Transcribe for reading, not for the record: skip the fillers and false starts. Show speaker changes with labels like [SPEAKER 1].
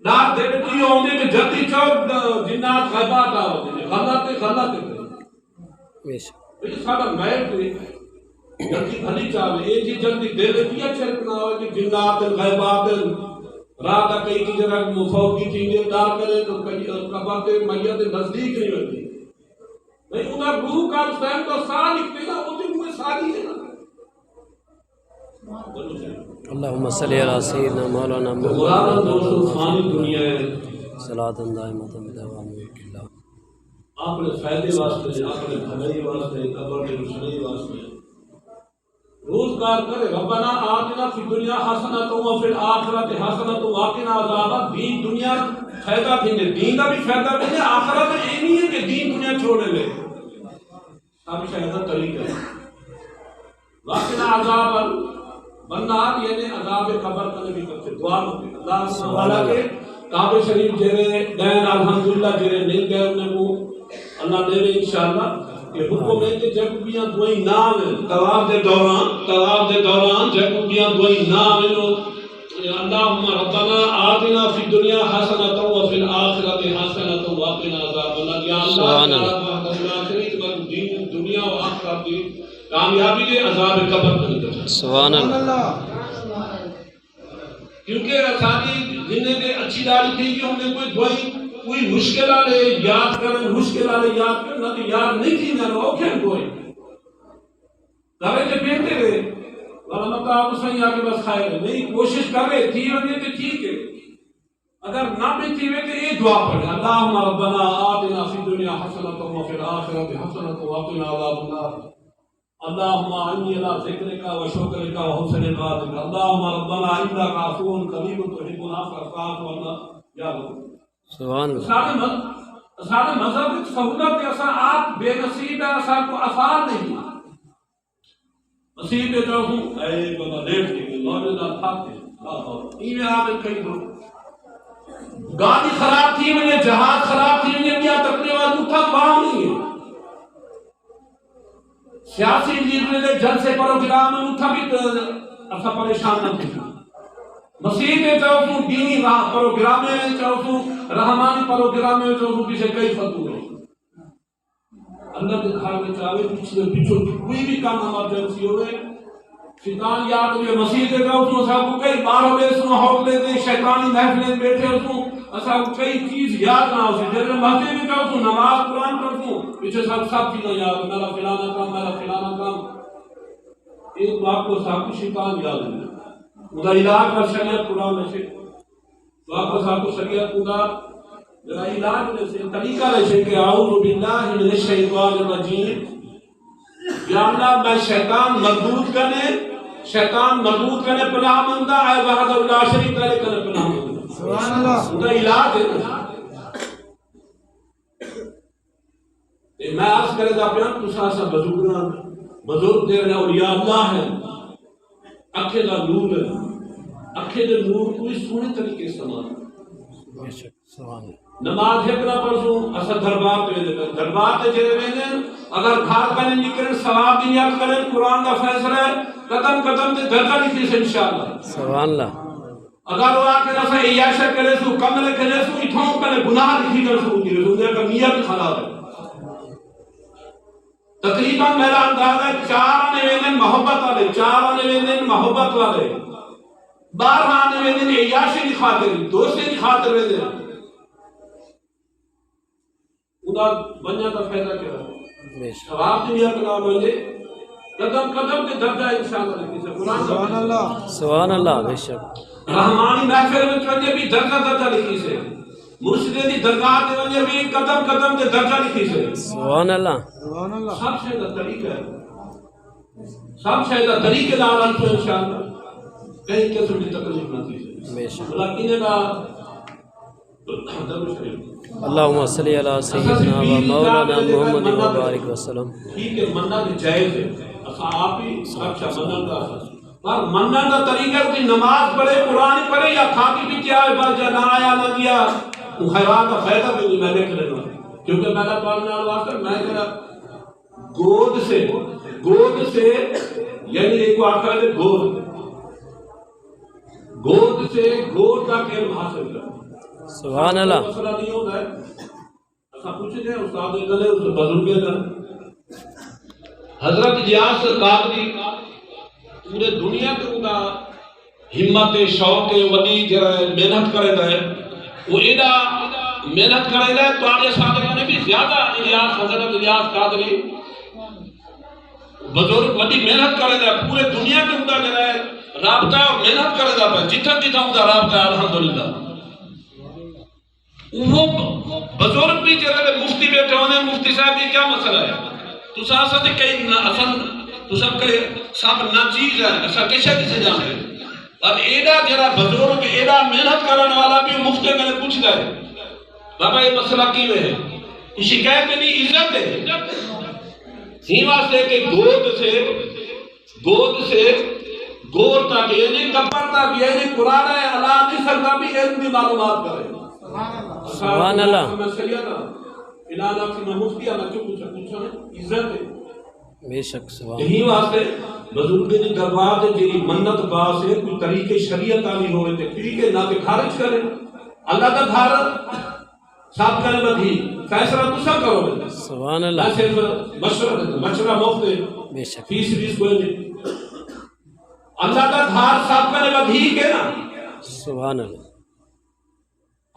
[SPEAKER 1] نار دیکھتی ہوندے کہ جلدی چوک جنات غیبات آوندے غلط یہ سارا میٹ جلدی بھلی چاہے یہ چیز جلدی دے دیتی ہے چرکنا ہو کہ جنات غیبات رات کئی کی جگہ مفوقی چیزیں دار کرے تو قبر میت نزدیک نہیں ہوتی نہیں ادھر روح کا اس ٹائم تو سا لکھتے نا وہ تو منہ ساری ہے نا
[SPEAKER 2] اللہم صلی علی سیدنا مولانا
[SPEAKER 1] محمد دوستو فانی دنیا ہے
[SPEAKER 2] صلاۃ دائمۃ بدوام ملک اللہ
[SPEAKER 1] آپ نے فائدے واسطے آپ نے بھلائی واسطے قبر کے روشنی واسطے روزگار کرے ربنا آتنا فی دنیا حسنۃ و فی الآخرۃ حسنۃ وقنا عذاب دین دنیا فائدہ دینے دین کا بھی فائدہ دینے آخرت میں یہ نہیں ہے کہ دین دنیا چھوڑے لے اب شاید طریقہ ہے وقنا عذاب بندار یعنی عذاب قبر کا بھی کرتے دعا کرتے اللہ تعالی کے کعبہ شریف جرے دین الحمدللہ جرے نہیں گئے انہیں کو اللہ دے انشاءاللہ کہ حکم ہے کہ جب بیاں دوئی نام ہیں طواف دے دوران جب بیاں دوئی نام ہیں اللہم ربنا آتنا فی الدنیا حسنۃ و فی الآخرۃ حسنۃ وقنا عذاب النار یا اللہ دین دنیا و آخرت کی کامیابی کے عذاب قبر نہیں کرتا
[SPEAKER 2] سبحان اللہ
[SPEAKER 1] کیونکہ رسانی جنہیں نے اچھی داری تھی کہ ہم نے کوئی مشکل آلے یاد کریں نہ تو یاد نہیں تھی نہ روکیں کوئی کرے جو بیٹھتے رہے ورنہ تو آپ اس میں آگے بس کھائے رہے نہیں کوشش کر رہے تھی ونجے تو ٹھیک ہے اگر نہ بھی تھی ہوئے تو یہ دعا پڑھے اللہم ربنا آتنا فی الدنیا حسنۃ و فی الآخرۃ حسنۃ وقنا عذاب النار اللہم انی علی ذکرک و شکرک و حسن عبادتک اللہم ربنا انک عفو قریب تحب العفو فاعف عنا یا رب
[SPEAKER 2] سبحان اللہ
[SPEAKER 1] سارے مذہب کی سہولت ایسا آپ بے نصیب ہے ایسا کو افعال نہیں نصیب ہے جو ہوں اے بابا لیٹ کے موجودہ تھاکتے یہ آپ کئی دو گاڑی خراب تھی مجھے جہاز خراب تھی مجھے کیا تکنے والا تھا کام نہیں ہے سیاسی لیڈر جلسے پروگرام میں تھا بھی ایسا پریشان نہ تھی مسیح میں چاہو تو دینی پروگرام میں چاہو تو رحمانی پروگرام میں چاہو تو کسی کئی فتو ہے اللہ کے گھر میں چاہے پیچھو کوئی بھی کام ایمرجنسی ہوئے شیطان یاد ہوئے مسیح کے چاہو تو صاحب کو کئی باروں بے سنو ہوٹلے دے شیطانی محفلیں بیٹھے ہو صاحب کو کئی چیز یاد نہ ہو سی جیسے مسیح میں چاہو تو نماز قرآن کرتوں پیچھے سب چیزیں یاد میرا فلانا کام ایک بات کو صاحب کو شیطان یاد ہوئے خدا علاج کا شریعت قرآن میں سے واپس آپ کو شریعت خدا علاج میں سے طریقہ لے کہ اعوذ باللہ من الشیطان الرجیم یا اللہ میں شیطان مردود کرنے پناہ مندہ اے وحدہ لا شریک لہ کرنے پناہ مندہ سبحان اللہ خدا علاج ہے میں عرض کرے دا پیان تسا سا بزرگ دے رہے اولیاء اللہ ہے اکھے دا نور ہے اکھے دا نور کوئی سونے طریقے سمان نماز ایک نہ پڑھوں اصل دربار تے جڑے ویندے اگر گھر بنے نکلن ثواب دی نیت کرن قرآن دا فیصلہ قدم تے درجہ لکھی سے انشاءاللہ سبحان اللہ اگر وہ آکے نفع عیاشہ کرے سو کمل کرے سو اتھوں کرے گناہ لکھی کر سو دی رسول کا نیت خراب ہے تقریباً میرا اندازہ ہے 4 آنے ویندن محبت والے 12 آنے ویندن عیاشی کی خاطر دوستے کی خاطر ویندن خدا بنیا کا فائدہ کیا ہے ثواب دنیا کا نام ہے قدم کے درجہ انشاءاللہ لکھی سے
[SPEAKER 2] سبحان اللہ بے شک
[SPEAKER 1] رحمانی محفل میں چونجے بھی درجہ لکھی سے مرشدے دی درگاہ دے ونجے بھی قدم تے درجہ لکھی سے
[SPEAKER 2] سبحان اللہ
[SPEAKER 1] سب سے دا طریقہ ہے سب سے دا طریقہ دا عالم تو انشاءاللہ کہیں قسم کی تکلیف نہ تھی
[SPEAKER 2] بے شک
[SPEAKER 1] لیکن دا
[SPEAKER 2] اللہم صلی علی سیدنا و مولانا محمد و بارک وسلم
[SPEAKER 1] ٹھیک ہے مننا بھی جائز ہے اسا آپ ہی اچھا منن دا پر منن دا طریقہ کہ نماز پڑھے قرآن پڑھے یا کھاتی بھی کیا ہے بس جا نہ آیا نہ دیا خیرات کا فائدہ بھی نہیں میں دیکھ لینا کیونکہ میں نے پڑھنے والا واسطہ میں کہا گود سے یعنی ایک آخر ہے گود سے گود کا علم حاصل کرنا
[SPEAKER 2] سبحان اللہ
[SPEAKER 1] مسئلہ نہیں ہوتا ہے ایسا پوچھتے ہیں استاد گلے اس بزرگ گلے حضرت غیاث قادری پورے دنیا کے اوندا ہمت شوق وڈی جڑا محنت کرے ہے وہ ایڈا محنت کرے ہے تو آگے ساتھ نے بھی زیادہ غیاث حضرت غیاث قادری بزرگ وڈی محنت کرے ہے پورے دنیا کے اوندا جڑا ہے رابطہ اور محنت کرے ہے جتھا جتھا اوندا رابطہ الحمدللہ وہ بزرگ بھی جڑے مفتی بیٹھے ہونے مفتی صاحب یہ کیا مسئلہ ہے تو ساتھ کئی اصل تو سب کے سب نہ چیز ہے ایسا کیسے کسے جانے اور ایڈا جڑا بزرگ ایڈا محنت کرنے والا بھی مفتی میں پوچھتا ہے بابا یہ مسئلہ کیوں ہے شکایت نہیں عزت ہے ہی واسطے کہ گود سے گور تک یعنی کپر تک یعنی قرآن ہے اللہ نہیں سکتا بھی علم کی معلومات کرے
[SPEAKER 2] سبحان اللہ
[SPEAKER 1] میں سیدہ الہٰ کی مفتی اللہ کیوں پوچھا عزت ہے
[SPEAKER 2] بے شک سبحان
[SPEAKER 1] یہی واسطے بزرگ دی دربار دے جیڑی منت باس ہے کوئی طریقے شریعت علی ہوئے تے طریقے نہ تے خارج کرے اللہ دا گھر صاحب کرے بدھی فیصلہ تسا کرو
[SPEAKER 2] سبحان اللہ
[SPEAKER 1] صرف مشورہ مفت ہے
[SPEAKER 2] بے شک
[SPEAKER 1] فیس کوئی نہیں اللہ دا گھر صاحب کرے بدھی کے نا
[SPEAKER 2] سبحان اللہ